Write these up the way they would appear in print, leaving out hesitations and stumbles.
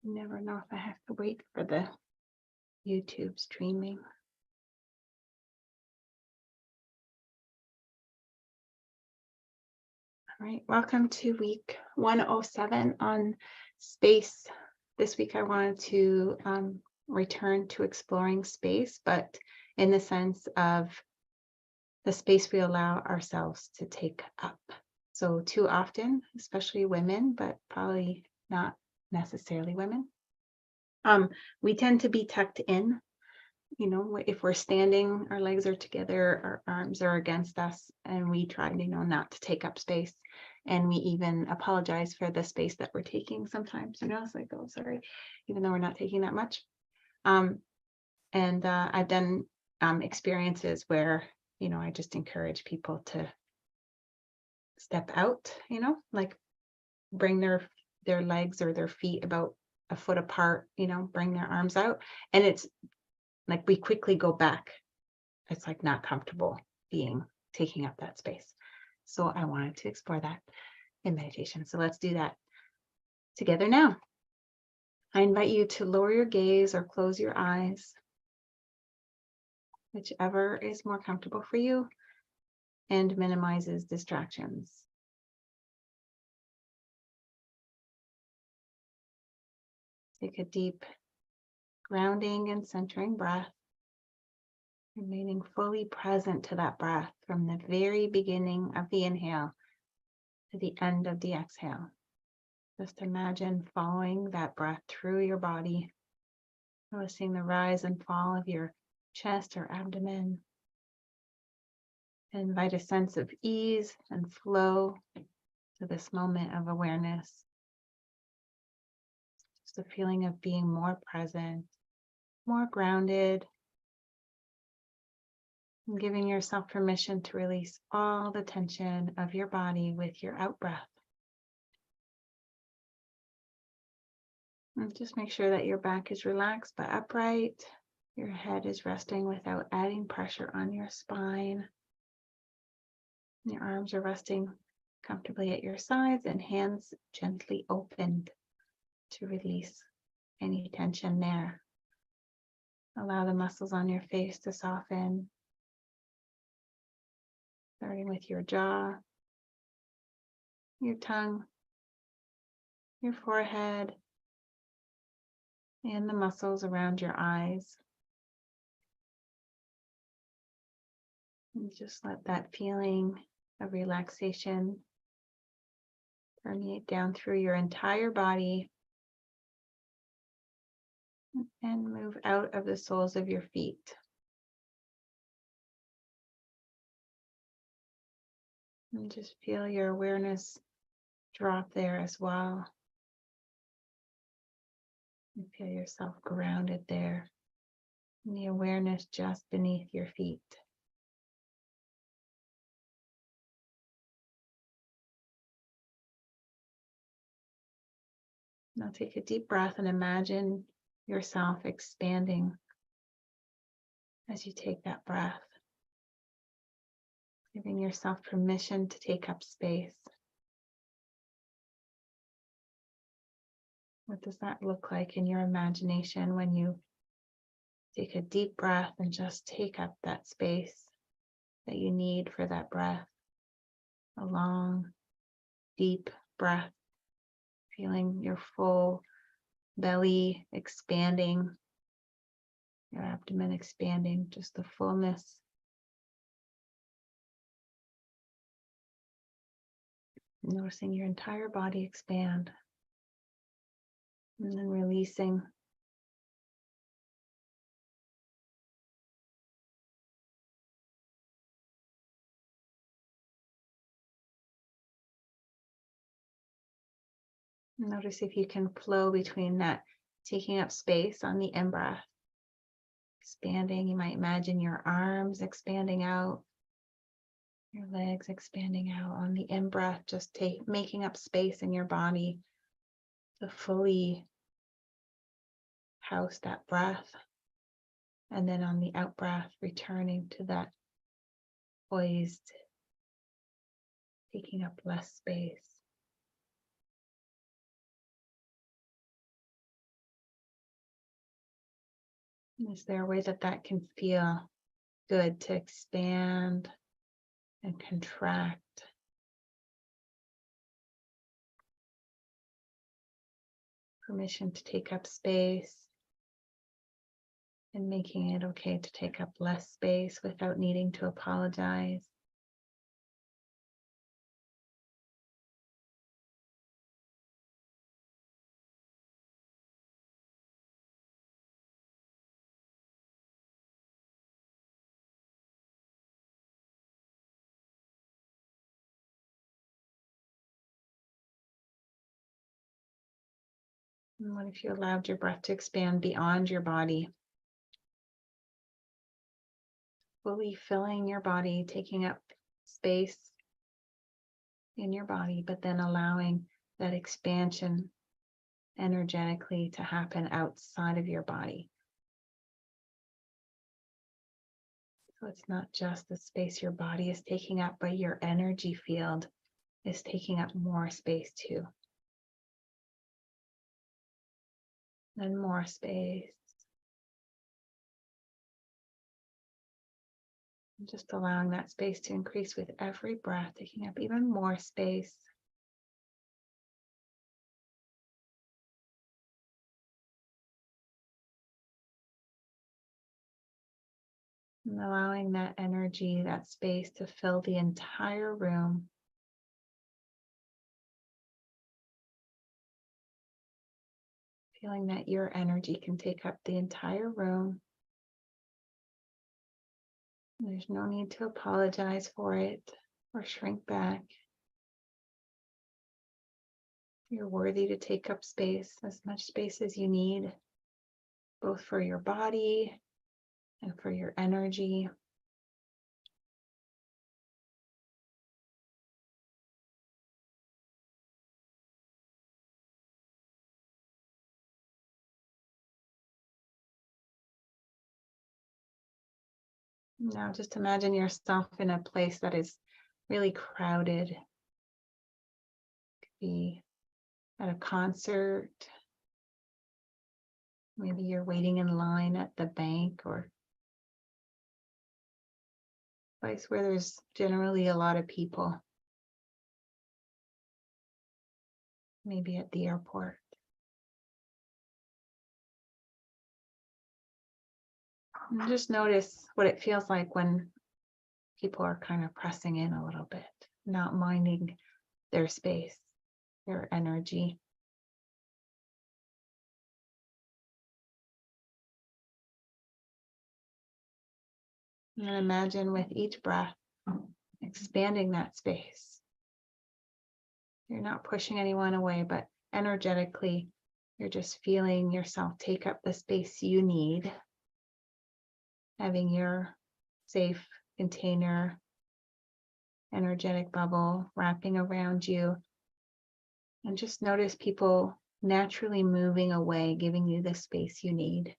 You never know if I have to wait for the YouTube streaming. All right, welcome to week 107 on space. This week I wanted to return to exploring space, but in the sense of the space we allow ourselves to take up. So too often, especially women, but probably not necessarily women, we tend to be tucked in. You know, if we're standing, our legs are together, our arms are against us, and we try, not to take up space. And we even apologize for the space that we're taking sometimes, it's like, oh, sorry, even though we're not taking that much. And I've done experiences where, I just encourage people to step out, like bring their legs or their feet about a foot apart, bring their arms out. And it's like we quickly go back. It's like not comfortable taking up that space. So I wanted to explore that in meditation. So let's do that together now. I invite you to lower your gaze or close your eyes, whichever is more comfortable for you and minimizes distractions. Take a deep grounding and centering breath, remaining fully present to that breath from the very beginning of the inhale to the end of the exhale. Just imagine following that breath through your body, noticing the rise and fall of your chest or abdomen. And invite a sense of ease and flow to this moment of awareness. Just a feeling of being more present, more grounded, and giving yourself permission to release all the tension of your body with your out breath. And just make sure that your back is relaxed but upright. Your head is resting without adding pressure on your spine. Your arms are resting comfortably at your sides and hands gently opened to release any tension there. Allow the muscles on your face to soften, starting with your jaw, your tongue, your forehead, and the muscles around your eyes. And just let that feeling of relaxation permeate down through your entire body and move out of the soles of your feet. And just feel your awareness drop there as well. And feel yourself grounded there. And the awareness just beneath your feet. Now take a deep breath and imagine yourself expanding as you take that breath, giving yourself permission to take up space. What does that look like in your imagination when you take a deep breath and just take up that space that you need for that breath? A long, deep breath, feeling your full belly expanding, your abdomen expanding, just the fullness. Noticing your entire body expand. And then releasing. Notice if you can flow between that, taking up space on the in-breath, expanding. You might imagine your arms expanding out, your legs expanding out on the in-breath, just making up space in your body to fully house that breath. And then on the out-breath, returning to that poised, taking up less space. Is there a way that that can feel good to expand and contract? Permission to take up space and making it okay to take up less space without needing to apologize. And what if you allowed your breath to expand beyond your body? Fully filling your body, taking up space in your body, but then allowing that expansion energetically to happen outside of your body. So it's not just the space your body is taking up, but your energy field is taking up more space too. And more space. And just allowing that space to increase with every breath, taking up even more space. And allowing that energy, that space to fill the entire room. Feeling that your energy can take up the entire room. There's no need to apologize for it or shrink back. You're worthy to take up space, as much space as you need, both for your body and for your energy. Now just imagine yourself in a place that is really crowded. It could be at a concert. Maybe you're waiting in line at the bank or a place where there's generally a lot of people. Maybe at the airport. And just notice what it feels like when people are kind of pressing in a little bit, not minding their space, their energy. And imagine with each breath, expanding that space. You're not pushing anyone away, but energetically, you're just feeling yourself take up the space you need, having your safe container, energetic bubble wrapping around you. And just notice people naturally moving away, giving you the space you need.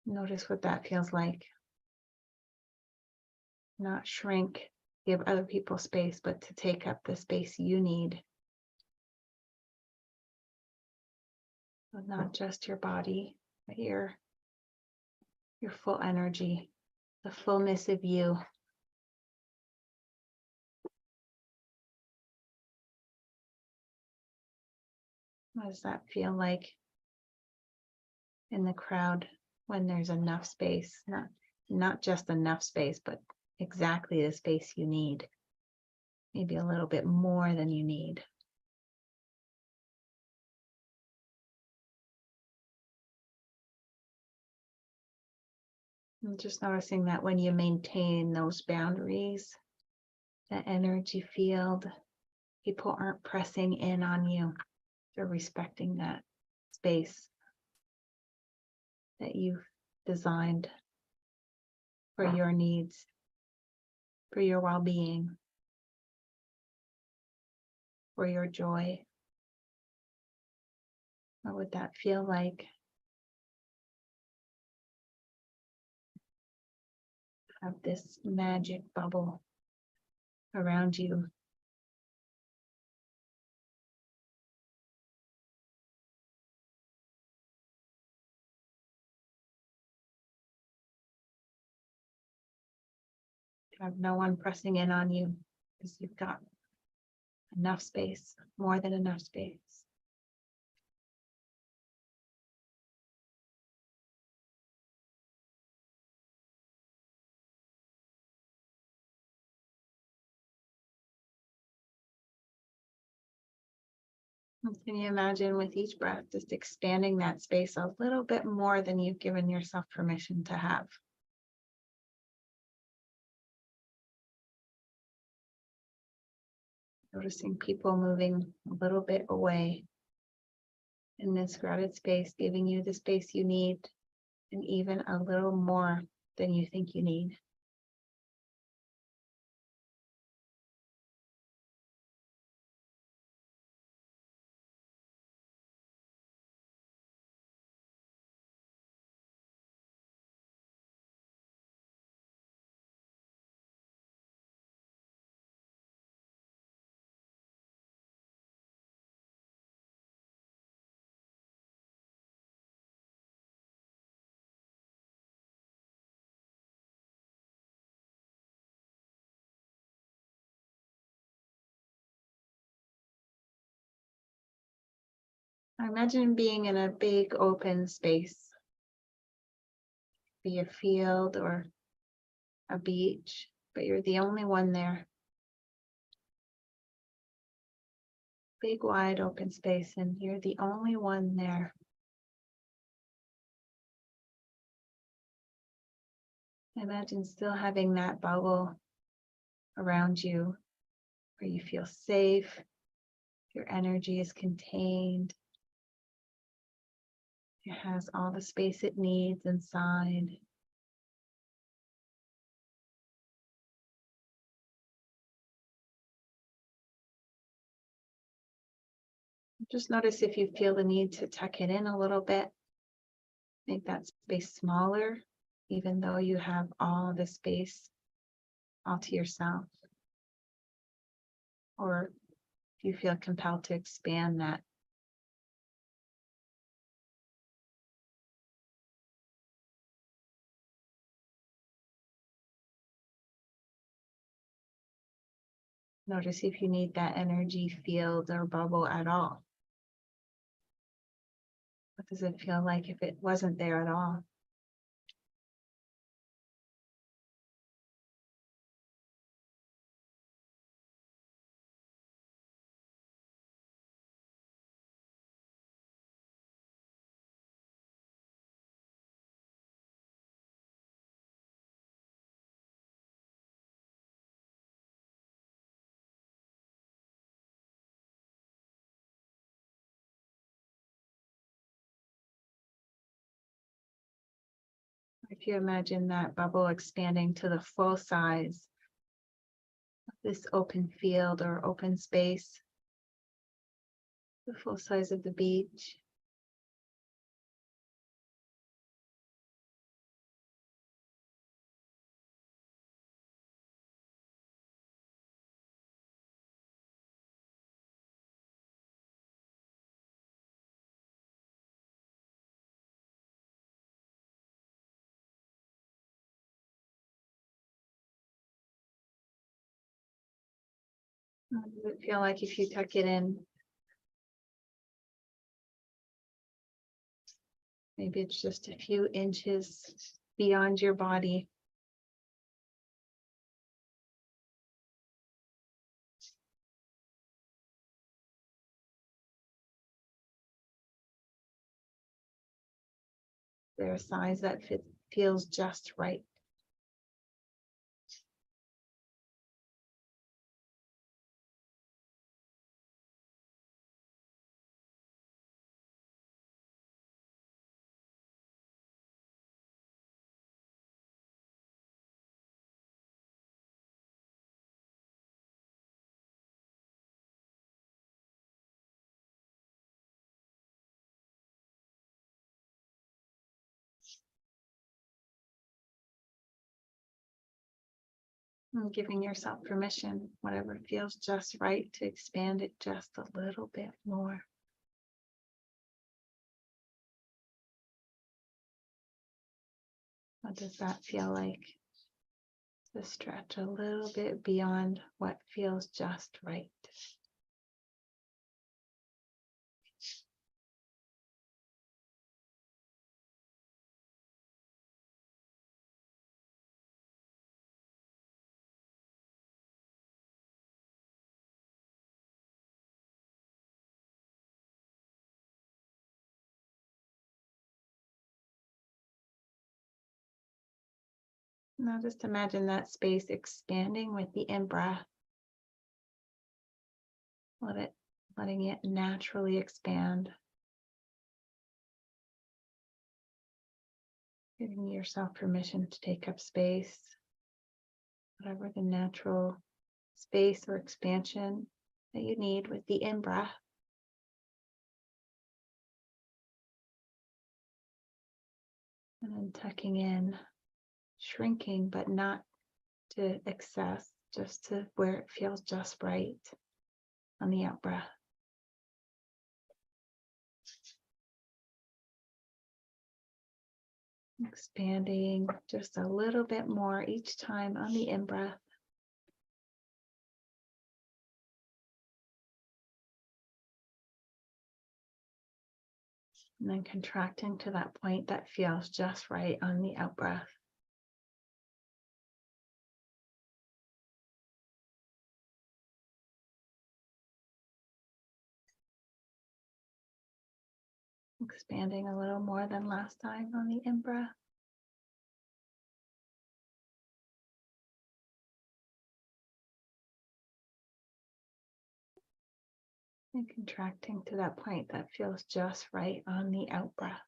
Notice what that feels like. Not shrink, give other people space, but to take up the space you need. But not just your body, but your full energy, the fullness of you. What does that feel like in the crowd when there's enough space? Not just enough space, but exactly the space you need. Maybe a little bit more than you need. And just noticing that when you maintain those boundaries, the energy field, people aren't pressing in on you. They're respecting that space that you've designed for your needs, for your well-being, for your joy. What would that feel like? Have this magic bubble around you. Have no one pressing in on you because you've got enough space, more than enough space. And can you imagine with each breath, just expanding that space a little bit more than you've given yourself permission to have? Noticing people moving a little bit away in this crowded space, giving you the space you need, and even a little more than you think you need. I imagine being in a big open space, be a field or a beach, but you're the only one there. Big, wide open space, and you're the only one there. Imagine still having that bubble around you where you feel safe, your energy is contained, it has all the space it needs inside. Just notice if you feel the need to tuck it in a little bit, make that space smaller, even though you have all the space all to yourself. Or if you feel compelled to expand that. Notice if you need that energy field or bubble at all. What does it feel like if it wasn't there at all? If you imagine that bubble expanding to the full size of this open field or open space, the full size of the beach. What does it feel like if you tuck it in? Maybe it's just a few inches beyond your body. They're a size that feels just right. And giving yourself permission, whatever feels just right, to expand it just a little bit more. What does that feel like? to stretch a little bit beyond what feels just right. Now just imagine that space expanding with the in-breath. Letting it naturally expand. Giving yourself permission to take up space, whatever the natural space or expansion that you need with the in-breath. And then tucking in, shrinking, but not to excess, just to where it feels just right on the out-breath. Expanding just a little bit more each time on the in-breath. And then contracting to that point that feels just right on the out-breath. Expanding a little more than last time on the in-breath. And contracting to that point that feels just right on the out-breath.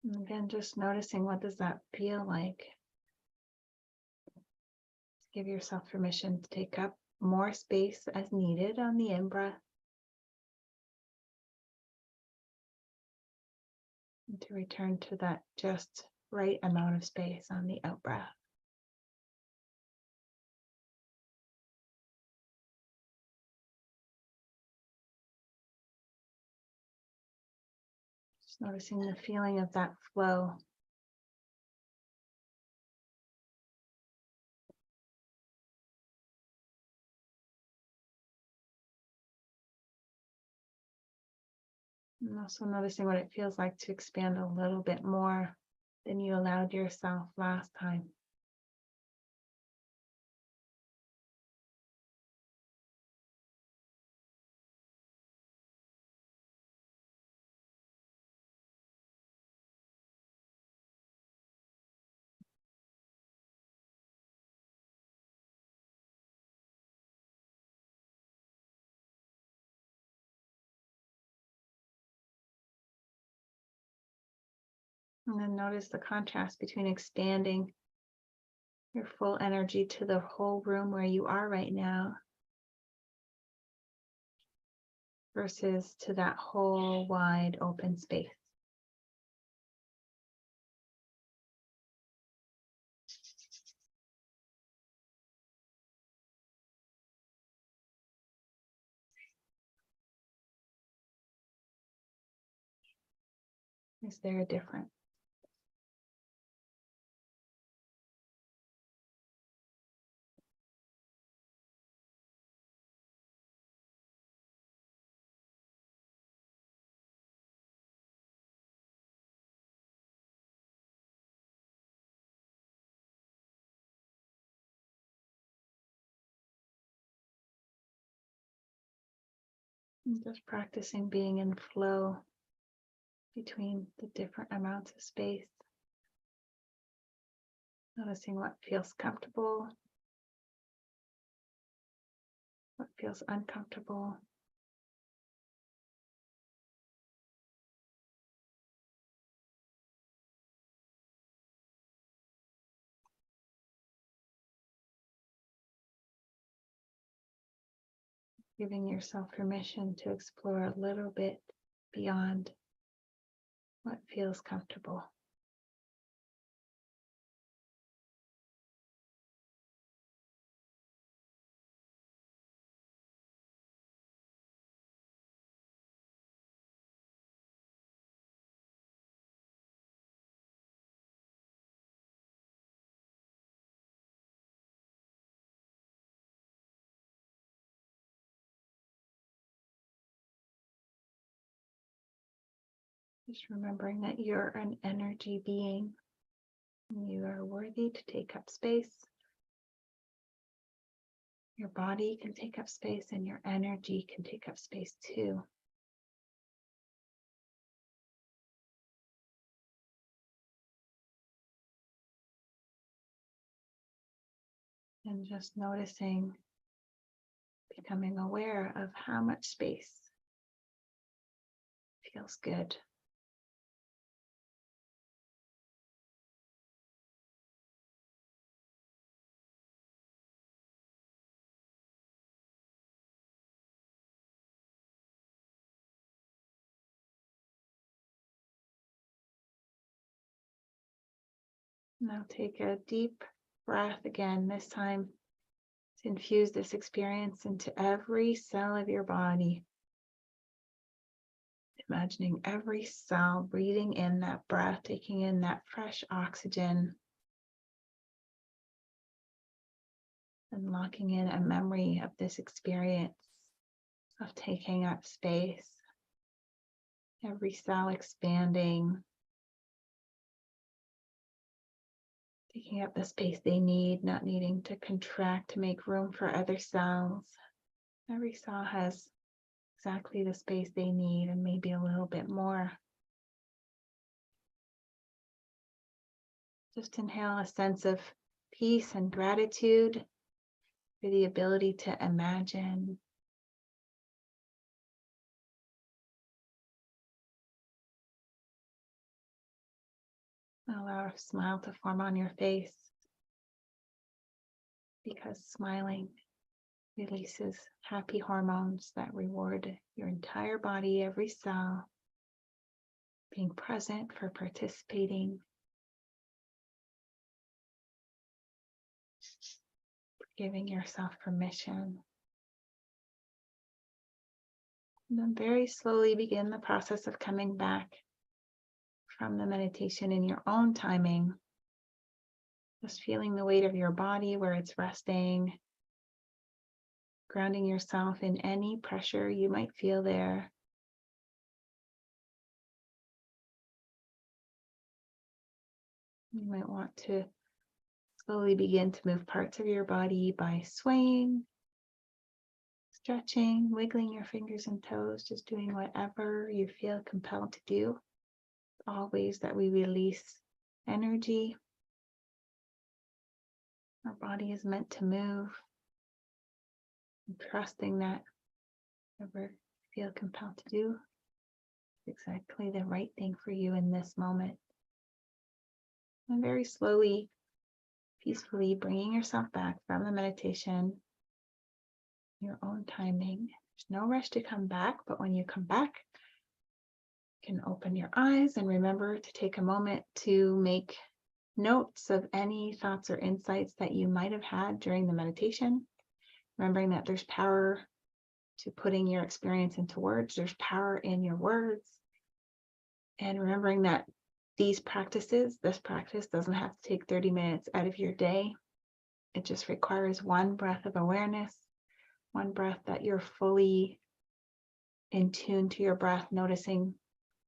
And again, just noticing, what does that feel like? Give yourself permission to take up more space as needed on the in-breath. And to return to that just right amount of space on the out-breath. Just noticing the feeling of that flow. And also noticing what it feels like to expand a little bit more than you allowed yourself last time. And then notice the contrast between expanding your full energy to the whole room where you are right now versus to that whole wide open space. Is there a difference? And just practicing being in flow between the different amounts of space. Noticing what feels comfortable, what feels uncomfortable. Giving yourself permission to explore a little bit beyond what feels comfortable. Just remembering that you're an energy being. You are worthy to take up space. Your body can take up space and your energy can take up space too. And just noticing, becoming aware of how much space feels good. Now take a deep breath again, this time to infuse this experience into every cell of your body. Imagining every cell breathing in that breath, taking in that fresh oxygen, and locking in a memory of this experience of taking up space. Every cell expanding, taking up the space they need, not needing to contract to make room for other cells. Every cell has exactly the space they need and maybe a little bit more. Just inhale a sense of peace and gratitude for the ability to imagine. Allow a smile to form on your face, because smiling releases happy hormones that reward your entire body, every cell, being present for participating, giving yourself permission. And then very slowly begin the process of coming back from the meditation in your own timing. Just feeling the weight of your body where it's resting, grounding yourself in any pressure you might feel there. You might want to slowly begin to move parts of your body by swaying, stretching, wiggling your fingers and toes, just doing whatever you feel compelled to do. All ways that we release energy. Our body is meant to move. And trusting that whatever you feel compelled to do is exactly the right thing for you in this moment. And very slowly, peacefully bringing yourself back from the meditation, your own timing. There's no rush to come back, but when you come back, you can open your eyes and remember to take a moment to make notes of any thoughts or insights that you might have had during the meditation. Remembering that there's power to putting your experience into words. There's power in your words. And remembering that this practice doesn't have to take 30 minutes out of your day. It just requires one breath of awareness, one breath that you're fully in tune to your breath, noticing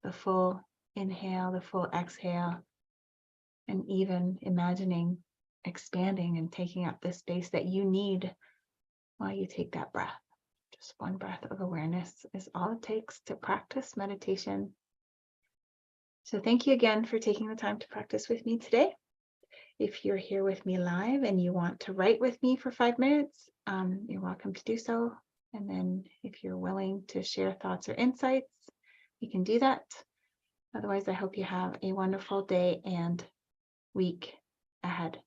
the full inhale, the full exhale, and even imagining expanding and taking up the space that you need while you take that breath. Just one breath of awareness is all it takes to practice meditation. So thank you again for taking the time to practice with me today. If you're here with me live and you want to write with me for 5 minutes, you're welcome to do so. And then if you're willing to share thoughts or insights, you can do that. Otherwise, I hope you have a wonderful day and week ahead.